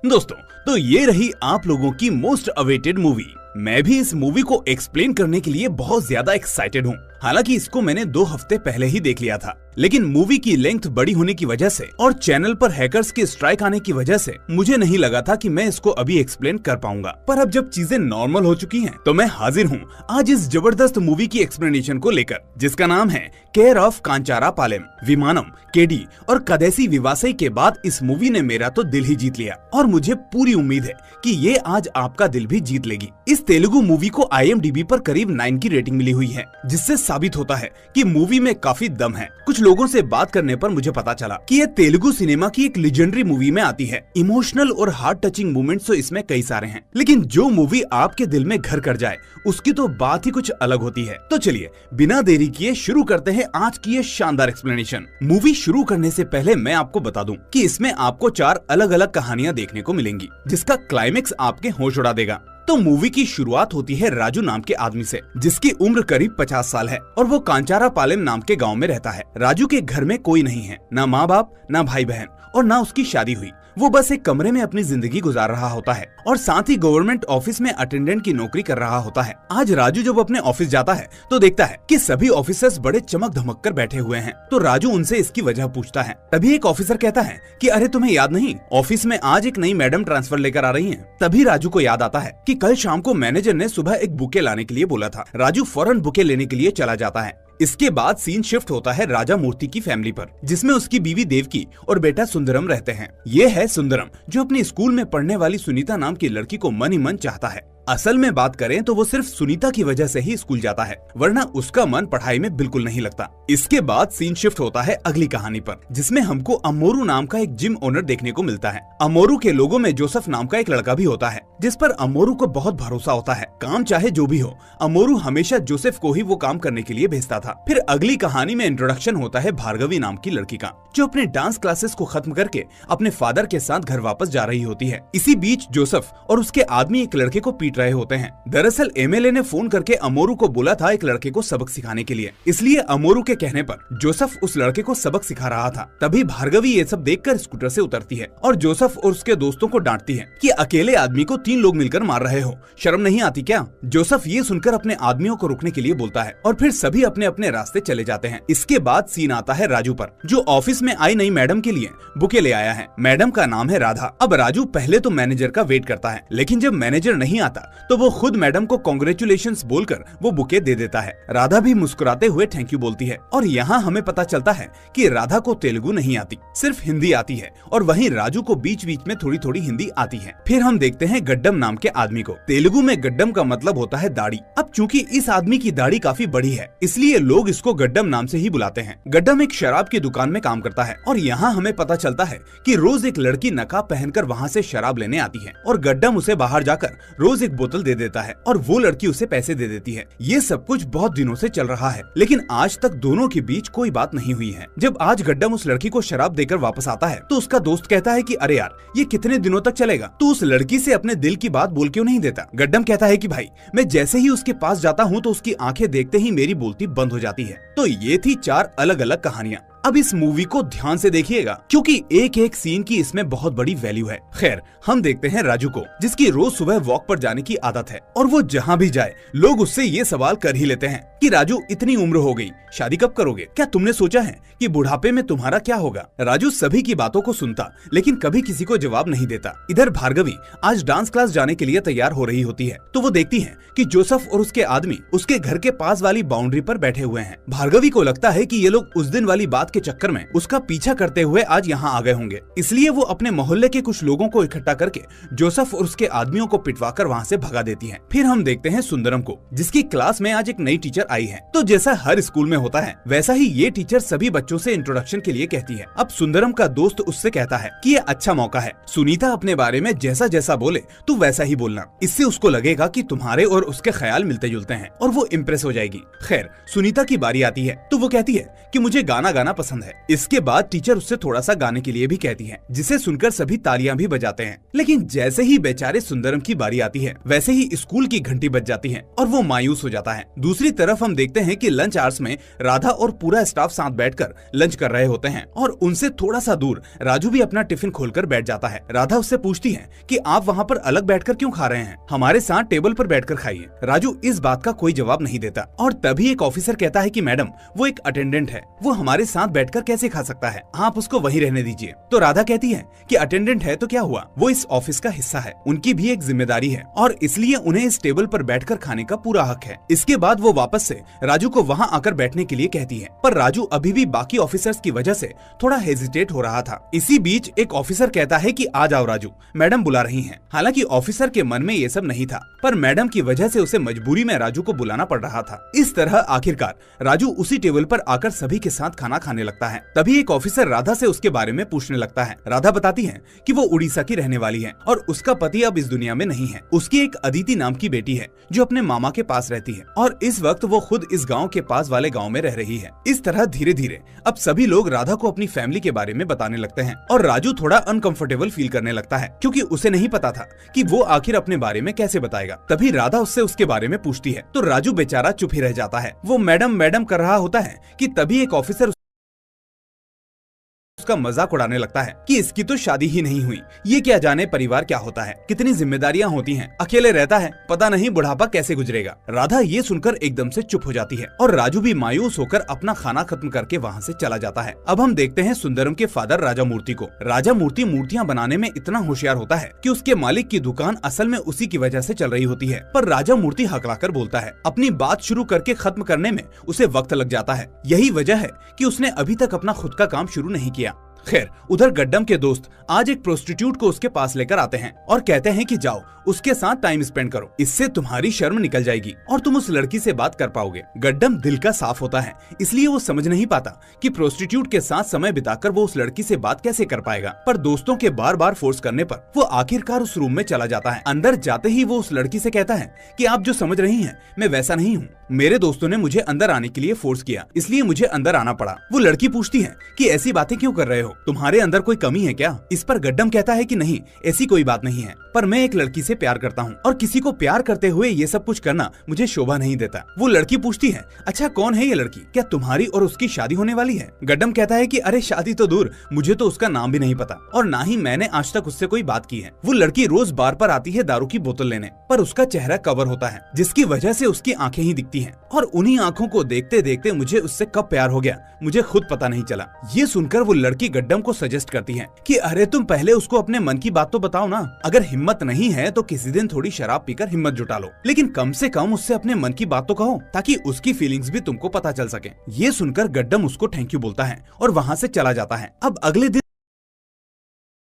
दोस्तों, तो ये रही आप लोगों की मोस्ट अवेटेड मूवी। मैं भी इस मूवी को एक्सप्लेन करने के लिए बहुत ज्यादा एक्साइटेड हूँ। हालांकि इसको मैंने 2 हफ्ते पहले ही देख लिया था, लेकिन मूवी की लेंथ बड़ी होने की वजह से और चैनल पर हैकर्स के स्ट्राइक आने की वजह से मुझे नहीं लगा था कि मैं इसको अभी एक्सप्लेन कर पाऊंगा। पर अब जब चीजें नॉर्मल हो चुकी हैं, तो मैं हाजिर हूँ आज इस जबरदस्त मूवी की एक्सप्लेनेशन को लेकर, जिसका नाम है केयर ऑफ कांचारा पालेम। विमानम, केडी और कदेसी विवासई के बाद इस मूवी ने मेरा तो दिल ही जीत लिया और मुझे पूरी उम्मीद है कि ये आज आपका दिल भी जीत लेगी। इस तेलुगु मूवी को IMDb पर करीब 9 की रेटिंग मिली हुई है, जिससे साबित होता है कि मूवी में काफी दम है। कुछ लोगों से बात करने पर मुझे पता चला कि ये तेलुगु सिनेमा की एक लेजेंडरी मूवी में आती है। इमोशनल और हार्ट टचिंग मोमेंट्स तो इसमें कई सारे हैं, लेकिन जो मूवी आपके दिल में घर कर जाए उसकी तो बात ही कुछ अलग होती है। तो चलिए बिना देरी किए शुरू करते हैं आज की ये शानदार एक्सप्लेनेशन। मूवी शुरू करने से पहले मैं आपको बता दूं कि इसमें आपको 4 अलग अलग कहानियां देखने को मिलेंगी, जिसका क्लाइमेक्स आपके होश उड़ा देगा। तो मूवी की शुरुआत होती है राजू नाम के आदमी से, जिसकी उम्र करीब 50 साल है और वो कांचारा पालेम नाम के गांव में रहता है। राजू के घर में कोई नहीं है, ना माँ बाप, ना भाई बहन और ना उसकी शादी हुई। वो बस एक कमरे में अपनी जिंदगी गुजार रहा होता है और साथ ही गवर्नमेंट ऑफिस में अटेंडेंट की नौकरी कर रहा होता है। आज राजू जब अपने ऑफिस जाता है तो देखता है कि सभी ऑफिसर्स बड़े चमक धमक कर बैठे हुए हैं। तो राजू उनसे इसकी वजह पूछता है। तभी एक ऑफिसर कहता है कि अरे तुम्हें याद नहीं, ऑफिस में आज एक नई मैडम ट्रांसफर लेकर आ रही है। तभी राजू को याद आता है कि कल शाम को मैनेजर ने सुबह एक बुके लाने के लिए बोला था। राजू फौरन बुके लेने के लिए चला जाता है। इसके बाद सीन शिफ्ट होता है राजा मूर्ति की फैमिली पर, जिसमें उसकी बीवी देवकी और बेटा सुंदरम रहते हैं। ये है सुंदरम, जो अपनी स्कूल में पढ़ने वाली सुनीता नाम की लड़की को मन ही मन चाहता है। असल में बात करें तो वो सिर्फ सुनीता की वजह से ही स्कूल जाता है, वरना उसका मन पढ़ाई में बिल्कुल नहीं लगता। इसके बाद सीन शिफ्ट होता है अगली कहानी पर, जिसमें हमको अमोरू नाम का एक जिम ओनर देखने को मिलता है। अमोरू के लोगों में जोसेफ नाम का एक लड़का भी होता है, जिस पर अमोरू को बहुत भरोसा होता है। काम चाहे जो भी हो, अमोरू हमेशा जोसेफ को ही वो काम करने के लिए भेजता था। फिर अगली कहानी में इंट्रोडक्शन होता है भार्गवी नाम की लड़की का, जो अपने डांस क्लासेस को खत्म करके अपने फादर के साथ घर वापस जा रही होती है। इसी बीच जोसेफ और उसके आदमी एक लड़के को पीट रहे होते हैं। दरअसल MLA ने फोन करके अमोरू को बोला था एक लड़के को सबक सिखाने के लिए, इसलिए अमोरू के कहने पर जोसेफ उस लड़के को सबक सिखा रहा था। तभी भार्गवी ये सब देखकर स्कूटर से उतरती है और जोसेफ और उसके दोस्तों को डांटती है कि अकेले आदमी को 3 लोग मिलकर मार रहे हो, शर्म नहीं आती क्या? जोसेफ ये सुनकर अपने आदमियों को रुकने के लिए बोलता है और फिर सभी अपने अपने रास्ते चले जाते हैं। इसके बाद सीन आता है राजू पर, जो ऑफिस में आई नई मैडम के लिए बुके ले आया है। मैडम का नाम है राधा। अब राजू पहले तो मैनेजर का वेट करता है, लेकिन जब मैनेजर नहीं आता तो वो खुद मैडम को कांग्रेचुलेशंस बोलकर वो बुके दे देता है। राधा भी मुस्कुराते हुए थैंक यू बोलती है और यहाँ हमें पता चलता है कि राधा को तेलुगु नहीं आती, सिर्फ हिंदी आती है और वहीं राजू को बीच बीच में थोड़ी थोड़ी हिंदी आती है। फिर हम देखते हैं गड्डम नाम के आदमी को। तेलुगु में गड्डम का मतलब होता है दाढ़ी। अब चूंकि इस आदमी की दाढ़ी काफी बड़ी है, इसलिए लोग इसको गड्डम नाम से ही बुलाते हैं। गड्डम एक शराब की दुकान में काम करता है और यहाँ हमें पता चलता है कि रोज एक लड़की नकाब पहनकर वहाँ से शराब लेने आती है और गड्डम उसे बाहर जाकर रोज एक बोतल दे देता है और वो लड़की उसे पैसे दे देती है। ये सब कुछ बहुत दिनों से चल रहा है, लेकिन आज तक दोनों के बीच कोई बात नहीं हुई है। जब आज गड्डम उस लड़की को शराब देकर वापस आता है तो उसका दोस्त कहता है कि अरे यार, ये कितने दिनों तक चलेगा? तू उस लड़की से अपने दिल की बात बोल क्यों नहीं देता? गड्डम कहता है कि भाई, मैं जैसे ही उसके पास जाता हूँ तो उसकी आंखें देखते ही मेरी बोलती बंद हो जाती है। तो ये थी 4 अलग अलग कहानियाँ। अब इस मूवी को ध्यान से देखिएगा, क्योंकि एक एक सीन की इसमें बहुत बड़ी वैल्यू है। खैर, हम देखते हैं राजू को, जिसकी रोज सुबह वॉक पर जाने की आदत है और वो जहाँ भी जाए लोग उससे ये सवाल कर ही लेते हैं कि राजू, इतनी उम्र हो गई, शादी कब करोगे? क्या तुमने सोचा है कि बुढ़ापे में तुम्हारा क्या होगा? राजू सभी की बातों को सुनता, लेकिन कभी किसी को जवाब नहीं देता। इधर भार्गवी आज डांस क्लास जाने के लिए तैयार हो रही होती है, तो वो देखती है कि जोसेफ और उसके आदमी उसके घर के पास वाली बाउंड्री पर बैठे हुए हैं। भार्गवी को लगता है कि ये लोग उस दिन वाली बात के चक्कर में उसका पीछा करते हुए आज यहाँ आ गए होंगे, इसलिए वो अपने मोहल्ले के कुछ लोगों को इकट्ठा करके जोसेफ और उसके आदमियों को पिटवाकर वहाँ से भगा देती है। फिर हम देखते हैं सुंदरम को, जिसकी क्लास में आज एक नई टीचर आई है। तो जैसा हर स्कूल में होता है, वैसा ही ये टीचर सभी बच्चों से इंट्रोडक्शन के लिए कहती है। अब सुंदरम का दोस्त उससे कहता है कि ये अच्छा मौका है, सुनीता अपने बारे में जैसा जैसा बोले तू वैसा ही बोलना, इससे उसको लगेगा कि तुम्हारे और उसके ख्याल मिलते जुलते हैं और वो इम्प्रेस हो जाएगी। खैर, सुनीता की बारी आती है तो वो कहती है कि मुझे गाना गाना पसंद है। इसके बाद टीचर उससे थोड़ा सा गाने के लिए भी कहती है, जिसे सुनकर सभी तालियां भी बजाते हैं। लेकिन जैसे ही बेचारे सुंदरम की बारी आती है, वैसे ही स्कूल की घंटी बज जाती है और वो मायूस हो जाता है। दूसरी तरफ हम देखते हैं कि लंच आवर्स में राधा और पूरा स्टाफ साथ बैठकर लंच कर रहे होते हैं और उनसे थोड़ा सा दूर राजू भी अपना टिफिन खोलकर बैठ जाता है। राधा उससे पूछती है कि आप वहाँ पर अलग बैठकर क्यों खा रहे हैं, हमारे साथ टेबल पर बैठकर खाइए। राजू इस बात का कोई जवाब नहीं देता और तभी एक ऑफिसर कहता है कि मैडम, वो एक अटेंडेंट है, वो हमारे साथ बैठकर कैसे खा सकता है, आप उसको वहीं रहने दीजिए। तो राधा कहती है कि अटेंडेंट है तो क्या हुआ, वो इस ऑफिस का हिस्सा है, उनकी भी एक जिम्मेदारी है और इसलिए उन्हें इस टेबल पर बैठकर खाने का पूरा हक है। इसके बाद वो वापस से राजू को वहाँ आकर बैठने के लिए कहती है, पर राजू अभी भी बाकी ऑफिसर्स की वजह से थोड़ा हेजिटेट हो रहा था। इसी बीच एक ऑफिसर कहता है कि आ जाओ राजू, मैडम बुला रही हैं। हालांकि ऑफिसर के मन में ये सब नहीं था, पर मैडम की वजह से उसे मजबूरी में राजू को बुलाना पड़ रहा था। इस तरह आखिरकार राजू उसी टेबल पर आकर सभी के साथ खाना खाने लगता है। तभी एक ऑफिसर राधा से उसके बारे में पूछने लगता है। राधा बताती है कि वो उड़ीसा की रहने वाली है और उसका पति अब इस दुनिया में नहीं है। उसकी एक अदिति नाम की बेटी है जो अपने मामा के पास रहती है और इस वक्त वो खुद इस गाँव के पास वाले गाँव में रह रही है। इस तरह धीरे धीरे अब सभी लोग राधा को अपनी फैमिली के बारे में बताने लगते हैं और राजू थोड़ा अनकंफर्टेबल फील करने लगता है, क्योंकि उसे नहीं पता था कि वो आखिर अपने बारे में कैसे बताएगा। तभी राधा उससे उसके बारे में पूछती है तो राजू बेचारा चुप ही रह जाता है। वो मैडम मैडम कर रहा होता है कि तभी एक ऑफिसर उसका मजाक उड़ाने लगता है कि इसकी तो शादी ही नहीं हुई, ये क्या जाने परिवार क्या होता है, कितनी जिम्मेदारियां होती हैं, अकेले रहता है, पता नहीं बुढ़ापा कैसे गुजरेगा। राधा ये सुनकर एकदम से चुप हो जाती है और राजू भी मायूस होकर अपना खाना खत्म करके वहाँ से चला जाता है। अब हम देखते हैं सुंदरम के फादर राजा मूर्ति को। राजा मूर्ति मूर्तियाँ बनाने में इतना होशियार होता है कि उसके मालिक की दुकान असल में उसी की वजह से चल रही होती है, पर राजा मूर्ति हकलाकर बोलता है। अपनी बात शुरू करके खत्म करने में उसे वक्त लग जाता है। यही वजह है कि उसने अभी तक अपना खुद का काम शुरू नहीं किया। खैर, उधर गड्डम के दोस्त आज एक प्रोस्टिट्यूट को उसके पास लेकर आते हैं और कहते हैं कि जाओ उसके साथ टाइम स्पेंड करो, इससे तुम्हारी शर्म निकल जाएगी और तुम उस लड़की से बात कर पाओगे। गड्डम दिल का साफ होता है, इसलिए वो समझ नहीं पाता कि प्रोस्टिट्यूट के साथ समय बिताकर वो उस लड़की से बात कैसे कर पाएगा, पर दोस्तों के बार बार फोर्स करने पर वो आखिरकार उस रूम में चला जाता है। अंदर जाते ही वो उस लड़की से कहता है कि आप जो समझ रही हैं मैं वैसा नहीं हूँ, मेरे दोस्तों ने मुझे अंदर आने के लिए फोर्स किया, इसलिए मुझे अंदर आना पड़ा। वो लड़की पूछती है कि ऐसी बातें क्यों कर रहे हो, तुम्हारे अंदर कोई कमी है क्या? इस पर गड्डम कहता है कि नहीं, ऐसी कोई बात नहीं है, पर मैं एक लड़की से प्यार करता हूँ और किसी को प्यार करते हुए ये सब कुछ करना मुझे शोभा नहीं देता। वो लड़की पूछती है, अच्छा कौन है ये लड़की, क्या तुम्हारी और उसकी शादी होने वाली है? गड्डम कहता है कि अरे शादी तो दूर, मुझे तो उसका नाम भी नहीं पता और ना ही मैंने आज तक उससे कोई बात की है। वो लड़की रोज बार पर आती है दारू की बोतल लेने, पर उसका चेहरा कवर होता है जिसकी वजह से उसकी आंखें ही दिखती हैं और उन्हीं आंखों को देखते देखते मुझे उससे कब प्यार हो गया मुझे खुद पता नहीं चला। ये सुनकर वो लड़की गड्डम को सजेस्ट करती है कि अरे तुम पहले उसको अपने मन की बात तो बताओ ना, अगर हिम्मत नहीं है तो किसी दिन थोड़ी शराब पीकर हिम्मत जुटा लो, लेकिन कम से कम उससे अपने मन की बात तो कहो ताकि उसकी फीलिंग्स भी तुमको पता चल सके। ये सुनकर गड्डम उसको थैंक यू बोलता है और वहाँ से चला जाता है। अब अगले दिन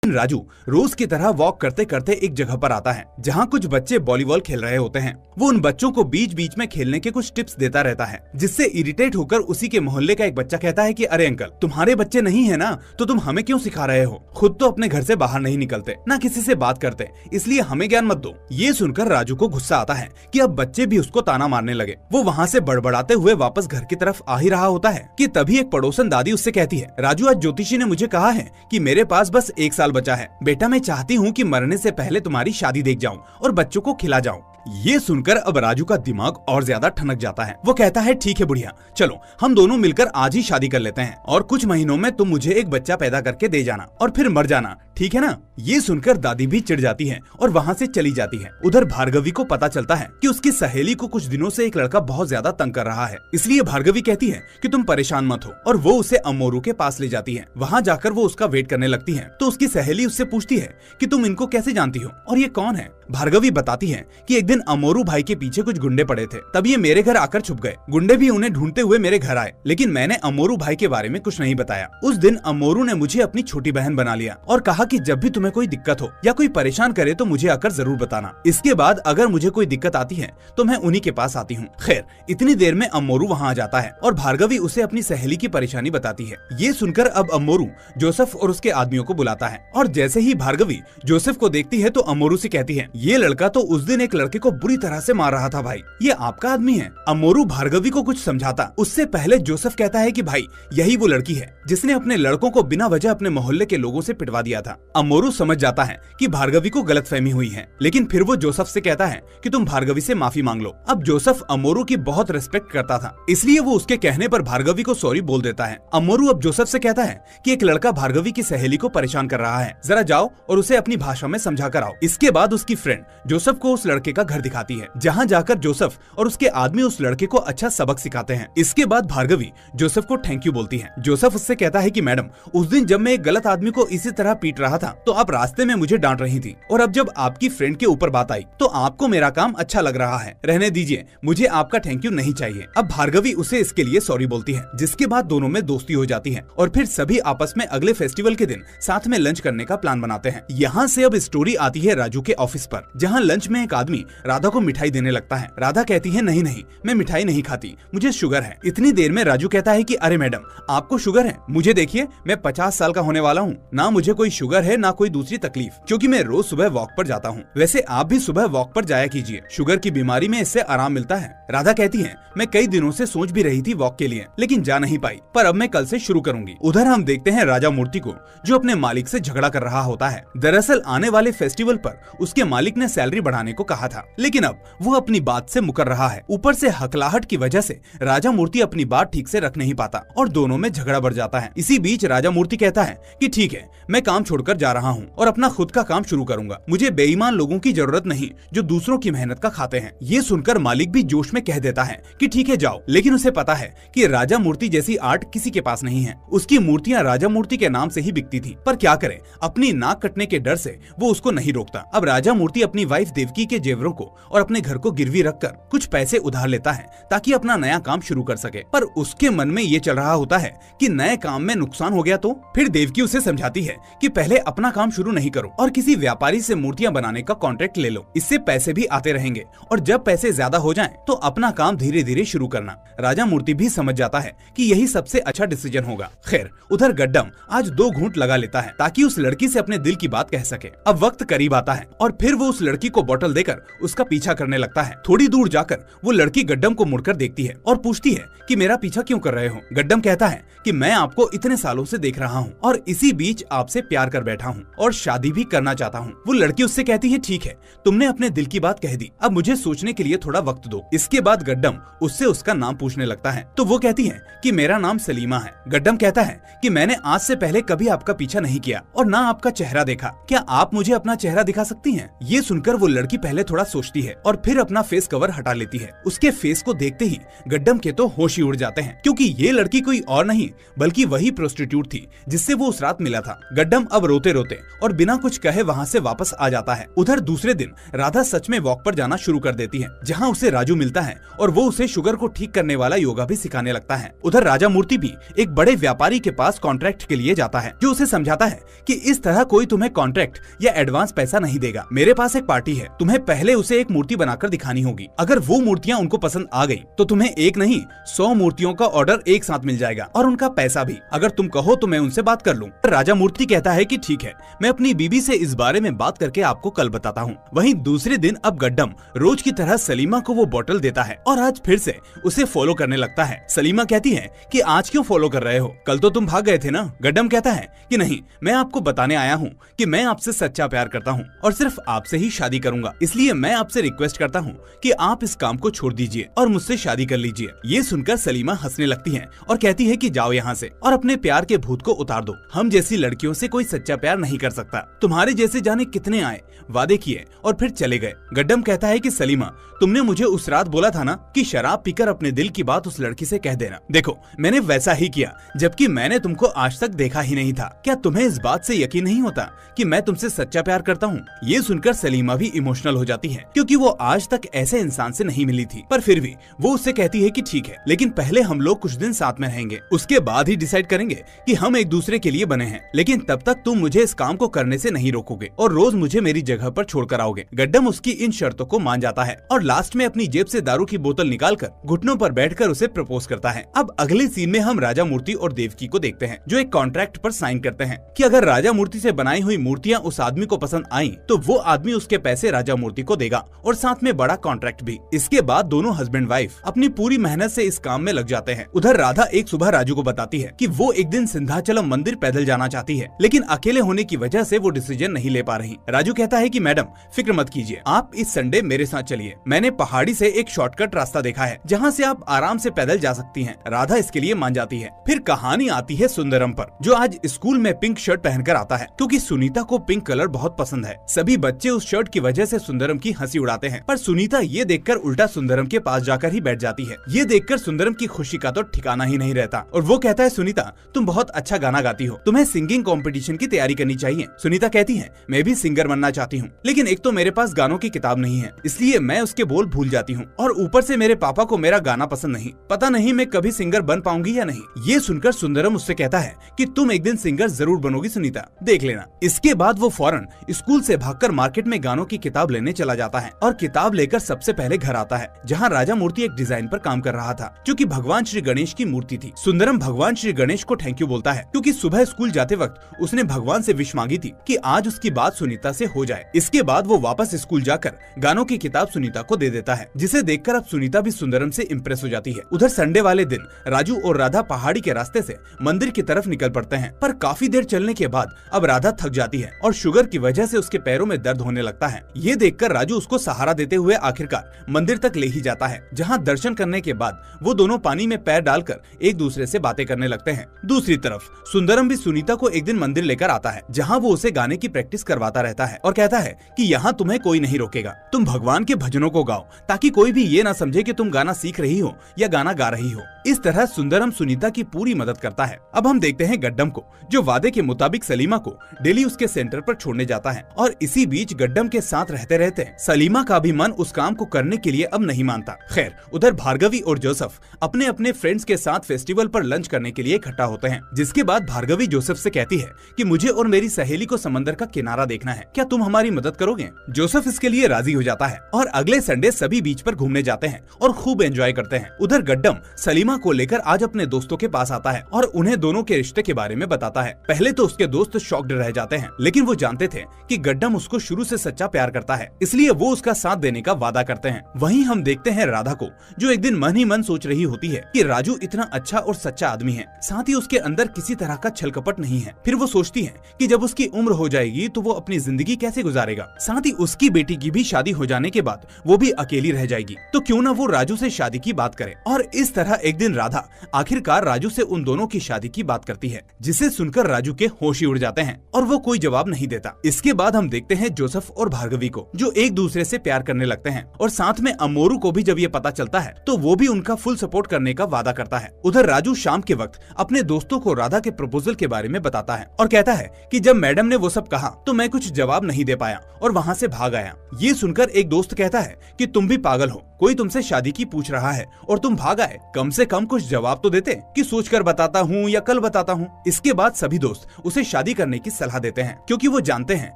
राजू रोज की तरह वॉक करते करते एक जगह पर आता है जहाँ कुछ बच्चे वॉलीबॉल खेल रहे होते हैं। वो उन बच्चों को बीच बीच में खेलने के कुछ टिप्स देता रहता है, जिससे इरिटेट होकर उसी के मोहल्ले का एक बच्चा कहता है कि अरे अंकल, तुम्हारे बच्चे नहीं है ना, तो तुम हमें क्यों सिखा रहे हो, खुद तो अपने घर से बाहर नहीं निकलते, ना किसी से बात करते, इसलिए हमें ज्ञान मत दो। ये सुनकर राजू को गुस्सा आता है कि अब बच्चे भी उसको ताना मारने लगे। वो वहाँ से बड़बड़ाते हुए वापस घर की तरफ आ ही रहा होता है कि तभी एक पड़ोसन दादी उससे कहती है, राजू आज ज्योतिषी ने मुझे कहा है कि मेरे पास बस 1 साल बचा है, बेटा मैं चाहती हूँ कि मरने से पहले तुम्हारी शादी देख जाऊँ और बच्चों को खिला जाऊँ। ये सुनकर अब राजू का दिमाग और ज्यादा ठनक जाता है। वो कहता है ठीक है बुढ़िया, चलो हम दोनों मिलकर आज ही शादी कर लेते हैं और कुछ महीनों में तुम मुझे एक बच्चा पैदा करके दे जाना और फिर मर जाना, ठीक है ना? ये सुनकर दादी भी चिढ़ जाती है और वहाँ से चली जाती है। उधर भार्गवी को पता चलता है कि उसकी सहेली को कुछ दिनों से एक लड़का बहुत ज्यादा तंग कर रहा है, इसलिए भार्गवी कहती है कि तुम परेशान मत हो और वो उसे अमोरू के पास ले जाती है। वहाँ जाकर वो उसका वेट करने लगती है तो उसकी सहेली उससे पूछती है कि तुम इनको कैसे जानती हो और ये कौन है? भार्गवी बताती है कि एक दिन अमोरू भाई के पीछे कुछ गुंडे पड़े थे, तब ये मेरे घर आकर छुप गए। गुंडे भी उन्हें ढूंढते हुए मेरे घर आए, लेकिन मैंने अमोरू भाई के बारे में कुछ नहीं बताया। उस दिन अमोरू ने मुझे अपनी छोटी बहन बना लिया और कहा कि जब भी तुम्हें कोई दिक्कत हो या कोई परेशान करे तो मुझे आकर जरूर बताना। इसके बाद अगर मुझे कोई दिक्कत आती है तो मैं उन्हीं के पास आती हूँ। खैर, इतनी देर में अमोरू वहाँ आ जाता है और भार्गवी उसे अपनी सहेली की परेशानी बताती है। ये सुनकर अब अमोरू जोसेफ और उसके आदमियों को बुलाता है और जैसे ही भार्गवी जोसेफ को देखती है तो अमोरू से कहती है, ये लड़का तो उस दिन एक लड़के को बुरी तरह से मार रहा था। भाई ये आपका आदमी है। अमोरू भार्गवी को कुछ समझाता उससे पहले जोसेफ कहता है कि भाई यही वो लड़की है जिसने अपने लड़कों को बिना वजह अपने मोहल्ले के लोगों से पिटवा दिया था। अमोरू समझ जाता है कि भार्गवी को गलतफहमी हुई है, लेकिन फिर वो जोसेफ से कहता है कि तुम भार्गवी से माफी मांग लो। अब जोसेफ अमोरू की बहुत रिस्पेक्ट करता था, इसलिए वो उसके कहने पर भार्गवी को सॉरी बोल देता है। अमोरू अब जोसेफ से कहता है कि एक लड़का भार्गवी की सहेली को परेशान कर रहा है, जरा जाओ और उसे अपनी भाषा में समझा कर आओ। इसके बाद उसकी फ्रेंड जोसेफ को उस लड़के का घर दिखाती है, जहाँ जाकर जोसेफ और उसके आदमी उस लड़के को अच्छा सबक सिखाते हैं। इसके बाद भार्गवी जोसेफ को थैंक यू बोलती है। जोसेफ उससे कहता है कि मैडम, उस दिन जब मैं एक गलत आदमी को इसी तरह पीट रहा था तो आप रास्ते में मुझे डांट रही थी, और अब जब आपकी फ्रेंड के ऊपर बात आई तो आपको मेरा काम अच्छा लग रहा है। रहने दीजिए, मुझे आपका थैंक यू नहीं चाहिए। अब भार्गवी उसे इसके लिए सॉरी बोलती है, जिसके बाद दोनों में दोस्ती हो जाती है और फिर सभी आपस में अगले फेस्टिवल के दिन साथ में लंच करने का प्लान बनाते हैं। यहाँ से अब स्टोरी आती है राजू के ऑफिस पर, जहाँ लंच में एक आदमी राधा को मिठाई देने लगता है। राधा कहती है नहीं नहीं, मैं मिठाई नहीं खाती, मुझे शुगर है। इतनी देर में राजू कहता है कि अरे मैडम, आपको शुगर है? मुझे देखिए, मैं 50 साल का होने वाला हूँ, ना मुझे कोई शुगर है ना कोई दूसरी तकलीफ, क्योंकि मैं रोज सुबह वॉक पर जाता हूँ। वैसे आप भी सुबह वॉक पर जाया कीजिए, शुगर की बीमारी में इससे आराम मिलता है। राधा कहती है मैं कई दिनों से सोच भी रही थी वॉक के लिए, लेकिन जा नहीं पाई, पर अब मैं कल से शुरू करूंगी। उधर हम देखते हैं राजा मूर्ति को, जो अपने मालिक से झगड़ा कर रहा होता है। दरअसल आने वाले फेस्टिवल पर उसके मालिक ने सैलरी बढ़ाने को कहा था, लेकिन अब वो अपनी बात से मुकर रहा है। ऊपर से हकलाहट की वजह से राजा मूर्ति अपनी बात ठीक से रख नहीं पाता और दोनों में झगड़ा बढ़ जाता है। इसी बीच राजा मूर्ति कहता है कि ठीक है, मैं काम छोड़कर जा रहा हूँ और अपना खुद का काम शुरू करूंगा। मुझे बेईमान लोगों की जरूरत नहीं जो दूसरों की मेहनत का खाते हैं। ये सुनकर मालिक भी जोश में कह देता है कि ठीक है जाओ, लेकिन उसे पता है कि राजा मूर्ति जैसी आर्ट किसी के पास नहीं है। उसकी मूर्तियाँ राजा मूर्ति के नाम से ही बिकती थी, पर क्या करे, अपनी नाक कटने के डर से वो उसको नहीं रोकता। अब राजा मूर्ति अपनी वाइफ देवकी के जेवरों को और अपने घर को गिरवी रखकर कुछ पैसे उधार लेता है ताकि अपना नया काम शुरू कर सके, पर उसके मन में ये चल रहा होता है कि नए काम में नुकसान हो गया तो। फिर देवकी उसे समझाती है कि पहले अपना काम शुरू नहीं करो और किसी व्यापारी से मूर्तियां बनाने का कॉन्ट्रैक्ट ले लो, इससे पैसे भी आते रहेंगे और जब पैसे ज्यादा हो जाएं तो अपना काम धीरे धीरे शुरू करना। राजा मूर्ति भी समझ जाता है कि यही सबसे अच्छा डिसीजन होगा। खैर, उधर गड्डम आज 2 घूंट लगा लेता है ताकि उस लड़की से अपने दिल की बात कह सके। अब वक्त करीब आता है और फिर वो उस लड़की को बोतल देकर उसका पीछा करने लगता है। थोड़ी दूर जाकर वो लड़की गड्डम को मुड़कर देखती है और पूछती है कि मेरा पीछा क्यों कर रहे हो? गड्डम कहता है कि मैं आपको इतने सालों से देख रहा हूँ और इसी बीच आपसे प्यार कर बैठा हूँ और शादी भी करना चाहता हूँ। वो लड़की उससे कहती है ठीक है, तुमने अपने दिल की बात कह दी, अब मुझे सोचने के लिए थोड़ा वक्त दो। इसके बाद गड्डम उससे उसका नाम पूछने लगता है तो वो कहती है कि मेरा नाम सलीमा है। गड्डम कहता है कि मैंने आज से पहले कभी आपका पीछा नहीं किया और ना आपका चेहरा देखा, क्या आप मुझे अपना चेहरा दिखा सकती हैं? ये सुनकर वो लड़की पहले थोड़ा सोचती है और फिर अपना फेस कवर हटा लेती है। उसके फेस को देखते ही गड्डम के तो होश ही उड़ जाते हैं, क्योंकि ये लड़की कोई और नहीं बल्कि वही प्रोस्टिट्यूट थी जिससे वो उस रात मिला था। गड्डम अब रोते रोते और बिना कुछ कहे वहाँ से वापस आ जाता है। उधर दूसरे दिन राधा सच में वॉक पर जाना शुरू कर देती है, जहाँ उसे राजू मिलता है और वो उसे शुगर को ठीक करने वाला योगा भी सिखाने लगता है। उधर राजा मूर्ति भी एक बड़े व्यापारी के पास कॉन्ट्रैक्ट के लिए जाता है, जो उसे समझाता है कि इस तरह कोई तुम्हें कॉन्ट्रैक्ट या एडवांस पैसा नहीं देगा। मेरे पास एक पार्टी है, तुम्हें पहले उसे एक मूर्ति बनाकर दिखानी होगी। अगर वो मूर्तियाँ उनको पसंद आ गई तो तुम्हें एक नहीं 100 मूर्तियों का ऑर्डर एक साथ मिल जाएगा और उनका पैसा भी। अगर तुम कहो तो मैं उनसे बात कर लूँ। राजा मूर्ति कहता है कि ठीक है, मैं अपनी बीबी से इस बारे में बात करके आपको कल बताता हूँ। वहीं दूसरे दिन अब गड्डम रोज की तरह सलीमा को वो बोतल देता है और आज फिर से उसे फॉलो करने लगता है। सलीमा कहती है कि आज क्यों फॉलो कर रहे हो, कल तो तुम भाग गए थे ना। गड्डम कहता है कि नहीं, मैं आपको बताने आया हूँ कि मैं आपसे सच्चा प्यार करता हूँ और सिर्फ आपसे ही शादी करूंगा, इसलिए मैं आपसे रिक्वेस्ट करता हूँ कि आप इस काम को छोड़ दीजिए और मुझसे शादी कर लीजिए। ये सुनकर सलीमा हंसने लगती है और कहती है कि जाओ यहाँ से और अपने प्यार के भूत को उतार दो। हम जैसी लड़कियों से कोई सच्चा प्यार नहीं कर सकता। तुम्हारे जैसे जाने कितने आए, वादे किए और फिर चले गए। गड्डम कहता है कि सलीमा, तुमने मुझे उस रात बोला था ना कि शराब पीकर अपने दिल की बात उस लड़की से कह देना। देखो, मैंने वैसा ही किया, जबकि मैंने तुमको आज तक देखा ही नहीं था। क्या तुम्हें इस बात से यकीन नहीं होता कि मैं तुमसे सच्चा प्यार करता हूँ? ये सुनकर सलीमा भी इमोशनल हो जाती है, क्योंकि वो आज तक ऐसे इंसान से नहीं मिली थी। पर फिर भी वो उससे कहती है कि ठीक है, लेकिन पहले हम लोग कुछ दिन साथ में रहेंगे, उसके बाद ही डिसाइड करेंगे कि हम एक दूसरे के लिए बने हैं। लेकिन तब तक तुम मुझे इस काम को करने से नहीं रोकोगे और रोज मुझे मेरी जगह पर छोड़कर आओगे। गड्डम उसकी इन शर्तों को मान जाता है और लास्ट में अपनी जेब से दारू की बोतल निकालकर घुटनों पर बैठकर उसे प्रपोज करता है। अब अगले सीन में हम राजा मूर्ति और देवकी को देखते हैं, जो एक कॉन्ट्रैक्ट पर साइन करते हैं कि अगर राजा मूर्ति से बनाई हुई मूर्तियाँ उस आदमी को पसंद आई तो वो आदमी उसके पैसे राजा मूर्ति को देगा। मिलेगा और साथ में बड़ा कॉन्ट्रैक्ट भी। इसके बाद दोनों हस्बैंड वाइफ अपनी पूरी मेहनत से इस काम में लग जाते हैं। उधर राधा एक सुबह राजू को बताती है कि वो एक दिन सिंधाचलम मंदिर पैदल जाना चाहती है, लेकिन अकेले होने की वजह से वो डिसीजन नहीं ले पा रही। राजू कहता है कि मैडम फिक्र मत कीजिए, आप इस संडे मेरे साथ चलिए, मैंने पहाड़ी से एक शॉर्टकट रास्ता देखा है जहाँ से आप आराम से पैदल जा सकती हैं। राधा इसके लिए मान जाती है। फिर कहानी आती है सुंदरम पर, जो आज स्कूल में पिंक शर्ट पहनकर आता है क्योंकि सुनीता को पिंक कलर बहुत पसंद है। सभी बच्चे उस शर्ट की वजह से सुंदरम की हंसी उड़ाते हैं, पर सुनीता ये देखकर उल्टा सुंदरम के पास जाकर ही बैठ जाती है। ये देखकर सुंदरम की खुशी का तो ठिकाना ही नहीं रहता और वो कहता है, सुनीता तुम बहुत अच्छा गाना गाती हो, तुम्हें सिंगिंग कंपटीशन की तैयारी करनी चाहिए। सुनीता कहती है, मैं भी सिंगर बनना चाहती हूँ, लेकिन एक तो मेरे पास गानों की किताब नहीं है, इसलिए मैं उसके बोल भूल जाती हूँ, और ऊपर से मेरे पापा को मेरा गाना पसंद नहीं, पता नहीं मैं कभी सिंगर बन पाऊंगी या नहीं। ये सुनकर सुंदरम उससे कहता है कि तुम एक दिन सिंगर जरूर बनोगी सुनीता, देख लेना। इसके बाद वो फौरन स्कूल से भागकर मार्केट में गानों की किताब लेने चला जाता है और किताब लेकर सबसे पहले घर आता है, जहाँ राजा मूर्ति एक डिजाइन पर काम कर रहा था, जो कि भगवान श्री गणेश की मूर्ति थी। सुंदरम भगवान श्री गणेश को थैंक यू बोलता है, क्योंकि सुबह स्कूल जाते वक्त उसने भगवान से विश मांगी थी कि आज उसकी बात सुनीता से हो जाए। इसके बाद वो वापस स्कूल जाकर गानों की किताब सुनीता को दे देता है, जिसे देखकर अब सुनीता भी सुंदरम से इम्प्रेस हो जाती है। उधर संडे वाले दिन राजू और राधा पहाड़ी के रास्ते से मंदिर की तरफ निकल पड़ते हैं, पर काफी देर चलने के बाद अब राधा थक जाती है और शुगर की वजह से उसके पैरों में दर्द होने लगता है। ये देखकर राजू उसको सहारा देते हुए आखिरकार मंदिर तक ले ही जाता है, जहाँ दर्शन करने के बाद वो दोनों पानी में पैर डालकर एक दूसरे से बातें करने लगते हैं। दूसरी तरफ सुंदरम भी सुनीता को एक दिन मंदिर लेकर आता है, जहाँ वो उसे गाने की प्रैक्टिस करवाता रहता है और कहता है कि यहाँ तुम्हें कोई नहीं रोकेगा, तुम भगवान के भजनों को गाओ ताकि कोई भी ये ना समझे कि तुम गाना सीख रही हो या गाना गा रही हो। इस तरह सुंदरम सुनीता की पूरी मदद करता है। अब हम देखते हैं गड्डम को, जो वादे के मुताबिक सलीमा को डेली उसके सेंटर पर छोड़ने जाता है, और इसी बीच गड्डम के साथ रहते रहते सलीमा का भी मन उस काम को करने के लिए अब नहीं मानता। खैर, उधर भार्गवी और जोसेफ अपने अपने फ्रेंड्स के साथ फेस्टिवल पर लंच करने के लिए इकट्ठा होते हैं, जिसके बाद भार्गवी जोसेफ से कहती है कि मुझे और मेरी सहेली को समंदर का किनारा देखना है, क्या तुम हमारी मदद करोगे? जोसेफ इसके लिए राजी हो जाता है और अगले संडे सभी बीच पर घूमने जाते हैं और खूब एंजॉय करते हैं। उधर गड्डम सलीमा को लेकर आज अपने दोस्तों के पास आता है और उन्हें दोनों के रिश्ते के बारे में बताता है। पहले तो उसके दोस्त शॉक्ड रह जाते हैं, लेकिन वो जानते थे कि गड्डम उसको शुरू से सच्चा प्यार करता है, इसलिए वो उसका साथ देने का वादा करते हैं। वहीं हम देखते हैं राधा को, जो एक दिन मन ही मन सोच रही होती है कि राजू इतना अच्छा और सच्चा आदमी है, साथ ही उसके अंदर किसी तरह का छल कपट नहीं है। फिर वो सोचती है कि जब उसकी उम्र हो जाएगी तो वो अपनी जिंदगी कैसे गुजारेगा, साथ ही उसकी बेटी की भी शादी हो जाने के बाद वो भी अकेली रह जाएगी, तो क्यों ना वो राजू से शादी की बात करे। और इस तरह एक दिन राधा आखिरकार राजू से उन दोनों की शादी की बात करती है, जिसे सुनकर राजू के होश ही उड़ जाते हैं और वो कोई जवाब नहीं देता। इसके बाद हम देखते हैं जोसेफ और भार्गवी को, जो एक दूसरे से प्यार करने लगते हैं, और साथ में अमोरू को भी जब ये पता चलता है तो वो भी उनका फुल सपोर्ट करने का वादा करता है। उधर राजू शाम के वक्त अपने दोस्तों को राधा के प्रपोजल के बारे में बताता है और कहता है कि जब मैडम ने वो सब कहा तो मैं कुछ जवाब नहीं दे पाया और वहाँ से भाग आया। ये सुनकर एक दोस्त कहता है कि तुम भी पागल हो, कोई तुमसे शादी की पूछ रहा है और तुम भाग आए, कम से कम कुछ जवाब तो देते कि सोचकर बताता हूँ या कल बताता हूँ। इसके बाद सभी दोस्त उसे शादी करने की सलाह देते हैं, क्योंकि वो जानते हैं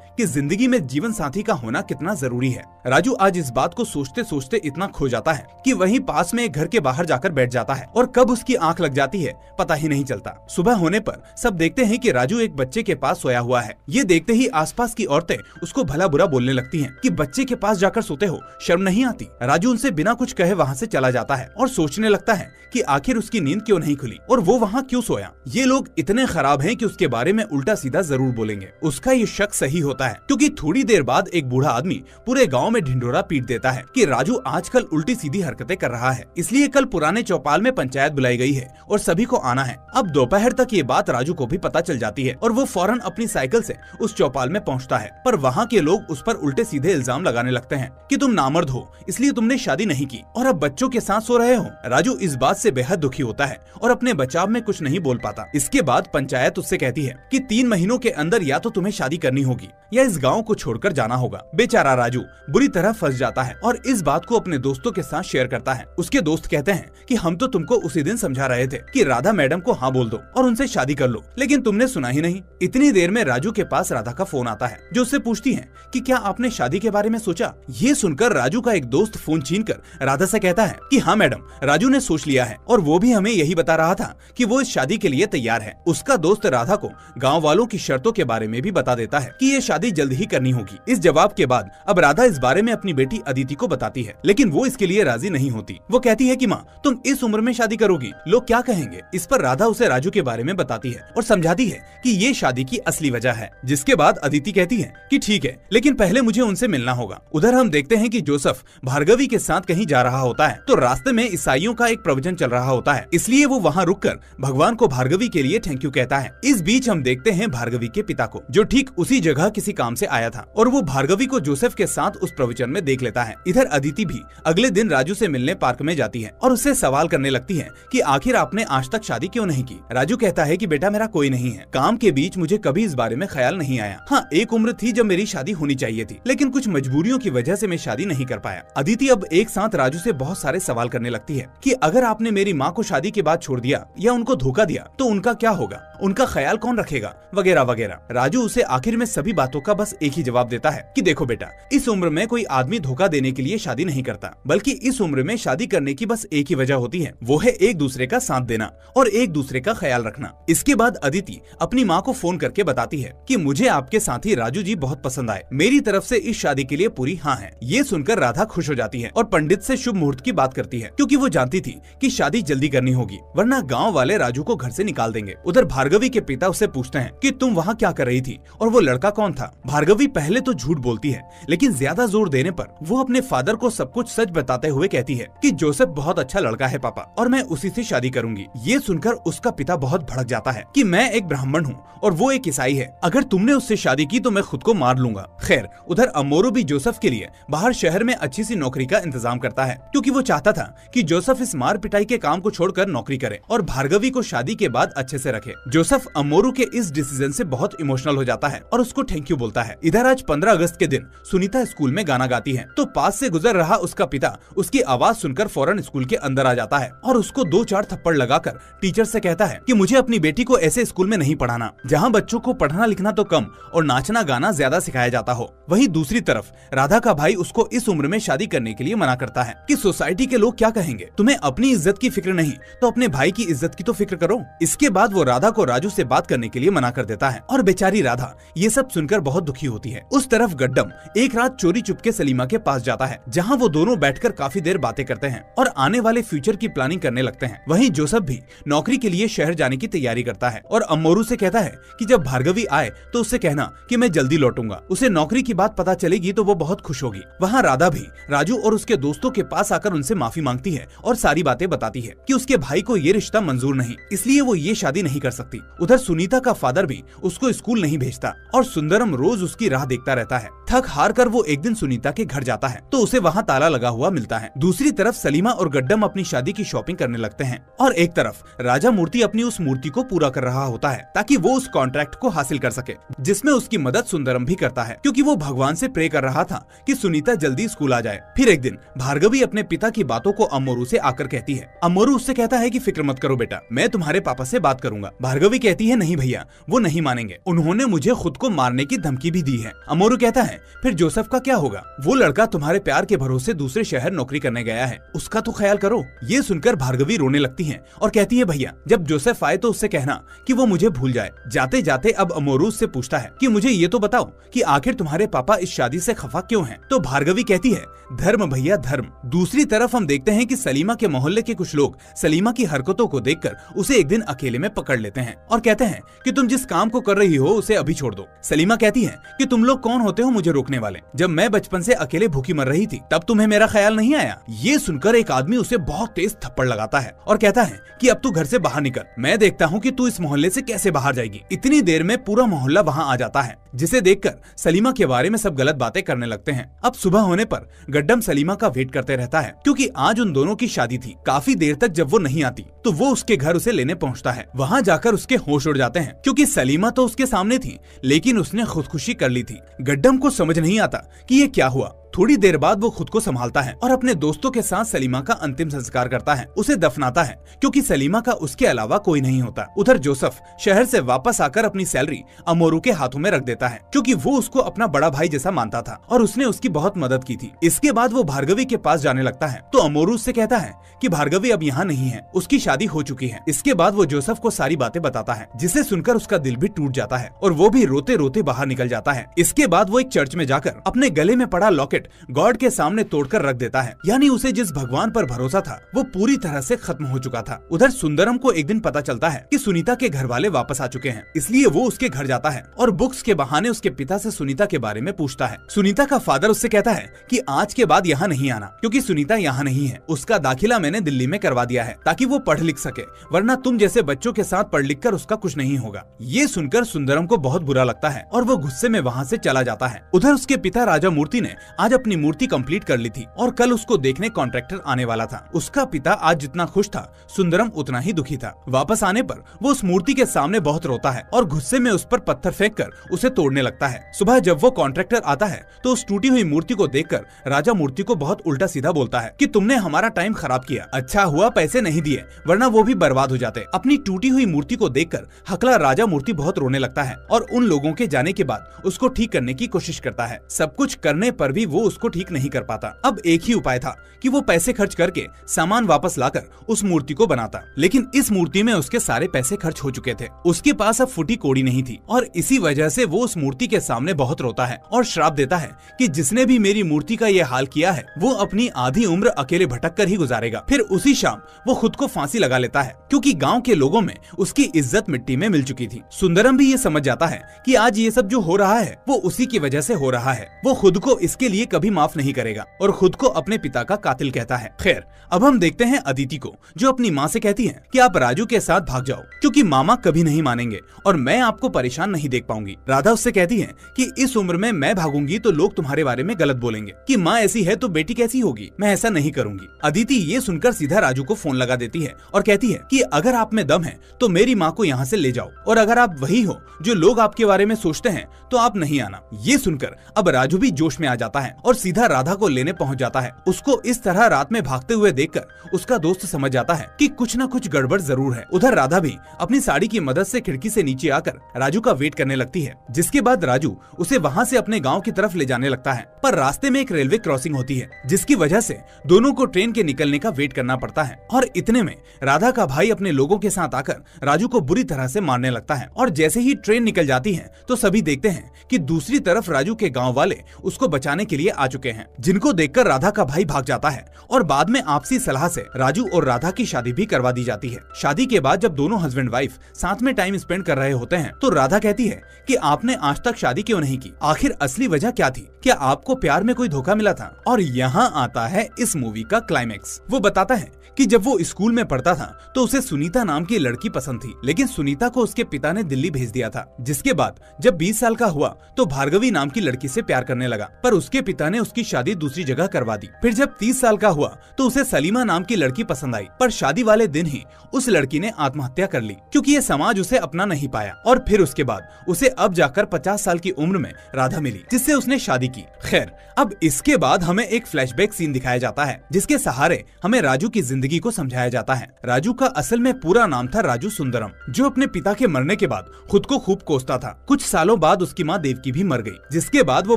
कि जिंदगी में जीवन साथी का होना कितना जरूरी है। राजू आज इस बात को सोचते सोचते इतना खो जाता है कि वहीं पास में एक घर के बाहर जाकर बैठ जाता है, और कब उसकी आंख लग जाती है पता ही नहीं चलता। सुबह होने पर सब देखते हैं कि राजू एक बच्चे के पास सोया हुआ है। ये देखते ही आसपास की औरतें उसको भला बुरा बोलने लगती हैं कि बच्चे के पास जाकर सोते हो, शर्म नहीं आती। राजू उनसे बिना कुछ कहे वहाँ से चला जाता है और सोचने लगता है कि आखिर उसकी नींद क्यों नहीं खुली और वो वहाँ क्यों सोया। ये लोग इतने खराब हैं कि उसके बारे में उल्टा सीधा जरूर बोलेंगे। उसका ये शक सही होता है, क्योंकि थोड़ी देर बाद एक बूढ़ा आदमी पूरे गांव में ढिंढोरा पीट देता है कि राजू आजकल उल्टी सीधी हरकतें कर रहा है, इसलिए कल पुराने चौपाल में पंचायत बुलाई गई है और सभी को आना है। अब दोपहर तक ये बात राजू को भी पता चल जाती है और वो फौरन अपनी साइकिल से उस चौपाल में पहुंचता है, पर वहाँ के लोग उस पर उल्टे सीधे इल्जाम लगाने लगते हैं कि तुम नामर्द हो, इसलिए तुमने शादी नहीं की और अब बच्चों के साथ सो रहे हो। राजू इस बात से बेहद दुखी होता है और अपने बचाव में कुछ नहीं बोल पाता। इसके बाद पंचायत उससे कहती है कि 3 महीनों के अंदर या तो तुम्हें शादी करनी होगी या इस गांव को छोड़कर जाना होगा। बेचारा राजू बुरी तरह फंस जाता है और इस बात को अपने दोस्तों के साथ शेयर करता है। उसके दोस्त कहते हैं कि हम तो तुमको उसी दिन समझा रहे थे कि राधा मैडम को हाँ बोल दो और उनसे शादी कर लो, लेकिन तुमने सुना ही नहीं। इतनी देर में राजू के पास राधा का फोन आता है, जो उससे पूछती है कि क्या आपने शादी के बारे में सोचा। ये सुनकर राजू का एक दोस्त फोन छीन सुनकर राधा से कहता है कि हाँ मैडम, राजू ने सोच लिया है और वो भी हमें यही बता रहा था कि वो इस शादी के लिए तैयार है। उसका दोस्त राधा को गाँव वालों की शर्तों के बारे में भी बता देता है कि ये शादी जल्द ही करनी होगी। इस जवाब के बाद अब राधा इस बारे में अपनी बेटी अदिति को बताती है, लेकिन वो इसके लिए राजी नहीं होती। वो कहती है कि माँ, तुम इस उम्र में शादी करोगी, लोग क्या कहेंगे। इस पर राधा उसे राजू के बारे में बताती है और समझाती है कि ये शादी की असली वजह है। जिसके बाद अदिति कहती है कि ठीक है, लेकिन पहले मुझे उनसे मिलना होगा। उधर हम देखते हैं कि जोसेफ भार्गवी के साथ कहीं जा रहा होता है तो रास्ते में ईसाइयों का एक प्रवचन चल रहा होता है, इसलिए वो वहाँ रुककर भगवान को भार्गवी के लिए थैंक यू कहता है। इस बीच हम देखते हैं भार्गवी के पिता को, जो ठीक उसी जगह किसी काम से आया था और वो भार्गवी को जोसेफ के साथ उस प्रवचन में देख लेता है। इधर अदिति भी अगले दिन राजू से मिलने पार्क में जाती है और उससे सवाल करने लगती है कि आखिर आपने आज तक शादी क्यों नहीं की। राजू कहता है कि बेटा मेरा कोई नहीं है, काम के बीच मुझे कभी इस बारे में ख्याल नहीं आया। हाँ, एक उम्र थी जब मेरी शादी होनी चाहिए थी, लेकिन कुछ मजबूरियों की वजह से मैं शादी नहीं कर पाया। अदिति अब एक साथ राजू से बहुत सारे सवाल करने लगती है कि अगर आपने मेरी माँ को शादी के बाद छोड़ दिया या उनको धोखा दिया तो उनका क्या होगा, उनका ख्याल कौन रखेगा, वगैरह वगैरह। राजू उसे आखिर में सभी बातों का बस एक ही जवाब देता है कि देखो बेटा, इस उम्र में कोई आदमी धोखा देने के लिए शादी नहीं करता, बल्कि इस उम्र में शादी करने की बस एक ही वजह होती है, वो है एक दूसरे का साथ देना और एक दूसरे का ख्याल रखना। इसके बाद अदिति अपनी माँ को फोन करके बताती है कि मुझे आपके साथी राजू जी बहुत पसंद आए, मेरी तरफ से इस शादी के लिए पूरी हाँ है। ये सुनकर राधा खुश हो जाती है और पंडित से शुभ मुहूर्त की बात करती है, क्योंकि वो जानती थी कि शादी जल्दी करनी होगी, वरना गाँव वाले राजू को घर से निकाल देंगे। उधर भार्गवी के पिता उससे पूछते हैं कि तुम वहाँ क्या कर रही थी और वो लड़का कौन था। भार्गवी पहले तो झूठ बोलती है, लेकिन ज्यादा जोर देने पर वो अपने फादर को सब कुछ सच बताते हुए कहती है कि जोसेफ बहुत अच्छा लड़का है पापा, और मैं उसी से शादी करूंगी। ये सुनकर उसका पिता बहुत भड़क जाता है कि मैं एक ब्राह्मण हूँ और वो एक ईसाई है, अगर तुमने उससे शादी की तो मैं खुद को मार लूंगा। खैर, उधर अमोरू भी जोसेफ के लिए बाहर शहर में अच्छी सी नौकरी का इंतजाम करता है, क्योंकि वो चाहता था कि जोसेफ इस मार पिटाई के काम को छोड़कर नौकरी करे और भार्गवी को शादी के बाद अच्छे से रखे। जोसेफ अमोरू के इस डिसीजन से बहुत इमोशनल हो जाता है और उसको थैंक यू बोलता है। इधर आज 15 अगस्त के दिन सुनीता स्कूल में गाना गाती है तो पास से गुजर रहा उसका पिता उसकी आवाज सुनकर फौरन स्कूल के अंदर आ जाता है और उसको 2-4 थप्पड़ लगाकर टीचर से कहता है कि मुझे अपनी बेटी को ऐसे स्कूल में नहीं पढ़ाना जहाँ बच्चों को पढ़ना लिखना तो कम और नाचना गाना ज्यादा सिखाया जाता हो। वहीं दूसरी तरफ राधा का भाई उसको इस उम्र में शादी करने के लिए मना करता है कि सोसाइटी के लोग क्या कहेंगे, तुम्हें अपनी इज्जत की फिक्र नहीं तो अपने भाई की इज्जत की तो फिक्र करो। इसके बाद वो राधा को राजू से बात करने के लिए मना कर देता है और बेचारी राधा ये सब सुनकर बहुत दुखी होती है। उस तरफ गड्डम एक रात चोरी चुपके सलीमा के पास जाता है, जहाँ वो दोनों बैठकर काफी देर बातें करते हैं और आने वाले फ्यूचर की प्लानिंग करने लगते हैं। वहीं जोसेफ भी नौकरी के लिए शहर जाने की तैयारी करता है और अमोरू से कहता है कि जब भार्गवी आए तो उससे कहना कि मैं जल्दी लौटूंगा, उसे नौकरी की बात पता चलेगी तो वो बहुत खुश होगी। वहाँ राधा भी राजू और उसके दोस्तों के पास आकर उनसे माफी मांगती है और सारी बातें बताती है कि उसके भाई को ये रिश्ता मंजूर नहीं, इसलिए वो ये शादी नहीं कर सकती। उधर सुनीता का फादर भी उसको स्कूल नहीं भेजता और सुंदरम रोज उसकी राह देखता रहता है। थक हार कर वो एक दिन सुनीता के घर जाता है तो उसे वहाँ ताला लगा हुआ मिलता है। दूसरी तरफ सलीमा और गड्डम अपनी शादी की शॉपिंग करने लगते हैं और एक तरफ राजा मूर्ति अपनी उस मूर्ति को पूरा कर रहा होता है ताकि वो उस कॉन्ट्रैक्ट को हासिल कर सके, जिसमें उसकी मदद सुंदरम भी करता है, क्योंकि वो भगवान से प्रे कर रहा था कि सुनीता जल्दी स्कूल आ जाए। फिर एक दिन भार्गवी अपने पिता की बातों को अमोरू से आकर कहती है। अमोरू उससे कहता है कि फिक्र मत करो बेटा, मैं तुम्हारे पापा से बात करूंगा। भार्गवी कहती है नहीं भैया, वो नहीं मानेंगे, उन्होंने मुझे खुद को मारने की धमकी भी दी है। अमोरू कहता है फिर जोसेफ का क्या होगा, वो लड़का तुम्हारे प्यार के भरोसे दूसरे शहर नौकरी करने गया है, उसका तो ख्याल करो। ये सुनकर भार्गवी रोने लगती है और कहती है भैया जब जोसेफ आए तो उससे कहना कि वो मुझे भूल जाए। जाते जाते अब अमोरू से पूछता है कि मुझे ये तो बताओ कि आखिर तुम्हारे पापा इस शादी से खफा क्यों हैं? तो भार्गवी कहती है धर्म भैया धर्म। दूसरी तरफ हम देखते हैं कि सलीमा के मोहल्ले के कुछ लोग सलीमा की हरकतों को देखकर उसे एक दिन अकेले में पकड़ लेते हैं और कहते हैं कि तुम जिस काम को कर रही हो उसे अभी छोड़ दो। सलीमा कहती है कि तुम लोग कौन होते हो मुझे रोकने वाले, जब मैं बचपन से अकेले भूखी मर रही थी तब तुम्हें मेरा ख्याल नहीं आया। ये सुनकर एक आदमी उसे बहुत तेज थप्पड़ लगाता है और कहता है कि अब तू घर से बाहर निकल, मैं देखता हूँ कि तू इस मोहल्ले से कैसे बाहर जाएगी। इतनी देर में पूरा मोहल्ला वहाँ आ जाता है, जिसे देखकर सलीमा के बारे में सब गलत बातें करने लगते हैं। अब सुबह होने पर गड्डम सलीमा का वेट करते रहता है, क्योंकि आज उन दोनों की शादी थी। काफी देर तक जब वो नहीं आती तो वो उसके घर उसे लेने पहुंचता है। वहां जाकर उसके होश उड़ जाते हैं, क्योंकि सलीमा तो उसके सामने थी लेकिन उसने खुदकुशी कर ली थी। गड्डम को समझ नहीं आता कि ये क्या हुआ। थोड़ी देर बाद वो खुद को संभालता है और अपने दोस्तों के साथ सलीमा का अंतिम संस्कार करता है, उसे दफनाता है, क्योंकि सलीमा का उसके अलावा कोई नहीं होता। उधर जोसेफ शहर से वापस आकर अपनी सैलरी अमोरू के हाथों में रख देता है, क्योंकि वो उसको अपना बड़ा भाई जैसा मानता था और उसने उसकी बहुत मदद की थी। इसके बाद वो भार्गवी के पास जाने लगता है तो अमोरू उससे कहता है कि भार्गवी अब यहाँ नहीं है, उसकी शादी हो चुकी है। इसके बाद वो जोसेफ को सारी बातें बताता है, जिसे सुनकर उसका दिल भी टूट जाता है और वो भी रोते रोते बाहर निकल जाता है। इसके बाद वो एक चर्च में जाकर अपने गले में पड़ा लॉकेट गॉड के सामने तोड़कर रख देता है, यानी उसे जिस भगवान पर भरोसा था वो पूरी तरह से खत्म हो चुका था। उधर सुंदरम को एक दिन पता चलता है कि सुनीता के घर वाले वापस आ चुके हैं, इसलिए वो उसके घर जाता है और बुक्स के बहाने उसके पिता से सुनीता के बारे में पूछता है। सुनीता का फादर उससे कहता है कि आज के बाद यहाँ नहीं आना, क्योंकि सुनीता यहाँ नहीं है, उसका दाखिला मैंने दिल्ली में करवा दिया है ताकि वो पढ़ लिख सके, वरना तुम जैसे बच्चों के साथ पढ़ लिख कर उसका कुछ नहीं होगा। ये सुनकर सुंदरम को बहुत बुरा लगता है और वो गुस्से में वहाँ से चला जाता है। उधर उसके पिता राजा मूर्ति ने आज अपनी मूर्ति कंप्लीट कर ली थी और कल उसको देखने कॉन्ट्रैक्टर आने वाला था। उसका पिता आज जितना खुश था, सुंदरम उतना ही दुखी था। वापस आने पर वो उस मूर्ति के सामने बहुत रोता है और गुस्से में उस पर पत्थर फेंक कर उसे तोड़ने लगता है। सुबह जब वो कॉन्ट्रैक्टर आता है तो उस टूटी हुई मूर्ति को देखकर राजा मूर्ति को बहुत उल्टा सीधा बोलता है कि तुमने हमारा टाइम खराब किया, अच्छा हुआ पैसे नहीं दिए, वरना वो भी बर्बाद हो जाते। अपनी टूटी हुई मूर्ति को देखकर हकला राजा मूर्ति बहुत रोने लगता है और उन लोगों के जाने के बाद उसको ठीक करने की कोशिश करता है। सब कुछ करने पर भी वो उसको ठीक नहीं कर पाता। अब एक ही उपाय था कि वो पैसे खर्च करके सामान वापस लाकर उस मूर्ति को बनाता, लेकिन इस मूर्ति में उसके सारे पैसे खर्च हो चुके थे। उसके पास अब फूटी कोड़ी नहीं थी और इसी वजह से वो उस मूर्ति के सामने बहुत रोता है और श्राप देता है कि जिसने भी मेरी मूर्ति का ये हाल किया है वो अपनी आधी उम्र अकेले भटक कर ही गुजारेगा। फिर उसी शाम वो खुद को फांसी लगा लेता है, क्योंकि गांव के लोगों में उसकी इज्जत मिट्टी में मिल चुकी थी। सुंदरम भी ये समझ जाता है कि आज ये सब जो हो रहा है वो उसी की वजह से हो रहा है। वो खुद को इसके लिए कभी माफ नहीं करेगा और खुद को अपने पिता का कातिल कहता है। खैर, अब हम देखते हैं अदिति को, जो अपनी माँ से कहती है कि आप राजू के साथ भाग जाओ, क्योंकि मामा कभी नहीं मानेंगे और मैं आपको परेशान नहीं देख पाऊंगी। राधा उससे कहती है कि इस उम्र में मैं भागूंगी तो लोग तुम्हारे बारे में गलत बोलेंगे कि माँ ऐसी है तो बेटी कैसी होगी, मैं ऐसा नहीं करूंगी। अदिति ये सुनकर सीधा राजू को फोन लगा देती है और कहती है कि अगर आप में दम है तो मेरी माँ को यहाँ से ले जाओ, और अगर आप वही हो जो लोग आपके बारे में सोचते हैं तो आप नहीं आना। ये सुनकर अब राजू भी जोश में आ जाता है और सीधा राधा को लेने पहुँच जाता है। उसको इस तरह रात में भागते हुए देखकर उसका दोस्त समझ जाता है कि कुछ न कुछ गड़बड़ जरूर है। उधर राधा भी अपनी साड़ी की मदद से खिड़की से नीचे आकर राजू का वेट करने लगती है, जिसके बाद राजू उसे वहाँ से अपने गाँव की तरफ ले जाने लगता है। पर रास्ते में एक रेलवे क्रॉसिंग होती है, जिसकी वजह से दोनों को ट्रेन के निकलने का वेट करना पड़ता है। और इतने में राधा का भाई अपने लोगों के साथ आकर राजू को बुरी तरह से मारने लगता है। और जैसे ही ट्रेन निकल जाती है तो सभी देखते हैं कि दूसरी तरफ राजू के गांव वाले उसको बचाने के लिए आ चुके हैं, जिनको देखकर राधा का भाई भाग जाता है और बाद में आपसी सलाह से राजू और राधा की शादी भी करवा दी जाती है। शादी के बाद जब दोनों हस्बैंड वाइफ साथ में टाइम स्पेंड कर रहे होते हैं तो राधा कहती है कि आपने आज तक शादी क्यों नहीं की, आखिर असली वजह क्या थी, क्या आपको प्यार में कोई धोखा मिला था। और यहाँ आता है इस मूवी का क्लाइमेक्स। वो बताता है कि जब वो स्कूल में पढ़ता था तो उसे सुनीता नाम की लड़की पसंद थी, लेकिन सुनीता को उसके पिता ने दिल्ली भेज दिया था। जिसके बाद जब 20 साल का हुआ तो भार्गवी नाम की लड़की से प्यार करने लगा, पर उसके पिता ने उसकी शादी दूसरी जगह करवा दी। फिर जब 30 साल का हुआ तो उसे सलीमा नाम की लड़की पसंद आई, पर शादी वाले दिन ही उस लड़की ने आत्महत्या कर ली, क्योंकि ये समाज उसे अपना नहीं पाया। और फिर उसके बाद उसे अब जाकर 50 साल की उम्र में राधा मिली, जिससे उसने शादी की। खैर, अब इसके बाद हमें एक फ्लैशबैक सीन दिखाया जाता है, जिसके सहारे हमें राजू की जिंदगी को समझाया जाता है। राजू का असल में पूरा नाम था राजू सुंदरम, जो अपने पिता के मरने के बाद खुद को खूब कोसता था। कुछ सालों बाद उसकी माँ देवकी भी मर गई, जिसके बाद वो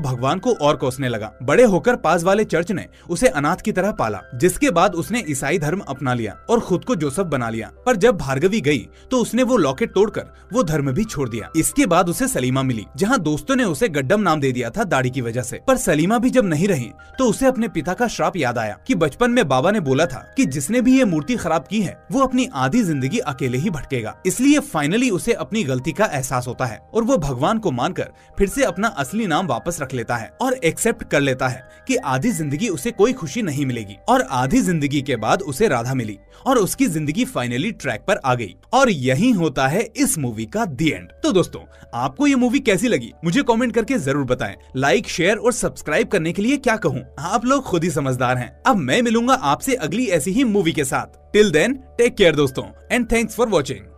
भगवान को और कोसने लगा। बड़े होकर पास वाले चर्च ने उसे अनाथ की तरह पाला, जिसके बाद उसने ईसाई धर्म अपना लिया और खुद को जोसेफ बना लिया। पर जब भार्गवी गई तो उसने वो लॉकेट तोड़कर वो धर्म भी छोड़ दिया। इसके बाद उसे सलीमा मिली, जहाँ दोस्तों ने उसे गड्डम नाम दे दिया था दाढ़ी की वजह से। पर सलीमा भी जब नहीं रही तो उसे अपने पिता का श्राप याद आया कि बचपन में बाबा ने बोला था कि जिसने भी ये मूर्ति खराब की है वो अपनी आधी जिंदगी अकेले ही भटकेगा। इसलिए फाइनली उसे अपनी गलती का एहसास होता है और वो भगवान को मानकर फिर से अपना असली नाम वापस रख लेता है और एक्सेप्ट कर लेता है कि आधी जिंदगी उसे कोई खुशी नहीं मिलेगी। और आधी जिंदगी के बाद उसे राधा मिली और उसकी जिंदगी फाइनली ट्रैक पर आ गई। और यही होता है इस मूवी का दी एंड। तो दोस्तों, आपको ये मूवी कैसी लगी मुझे कमेंट करके जरूर बताएं। लाइक, शेयर और सब्सक्राइब करने के लिए क्या कहूँ, आप लोग खुद ही समझदार हैं। अब मैं मिलूंगा आपसे अगली ऐसी ही मूवी के साथ। टिल देन टेक केयर दोस्तों, एंड थैंक्स फॉर वॉचिंग।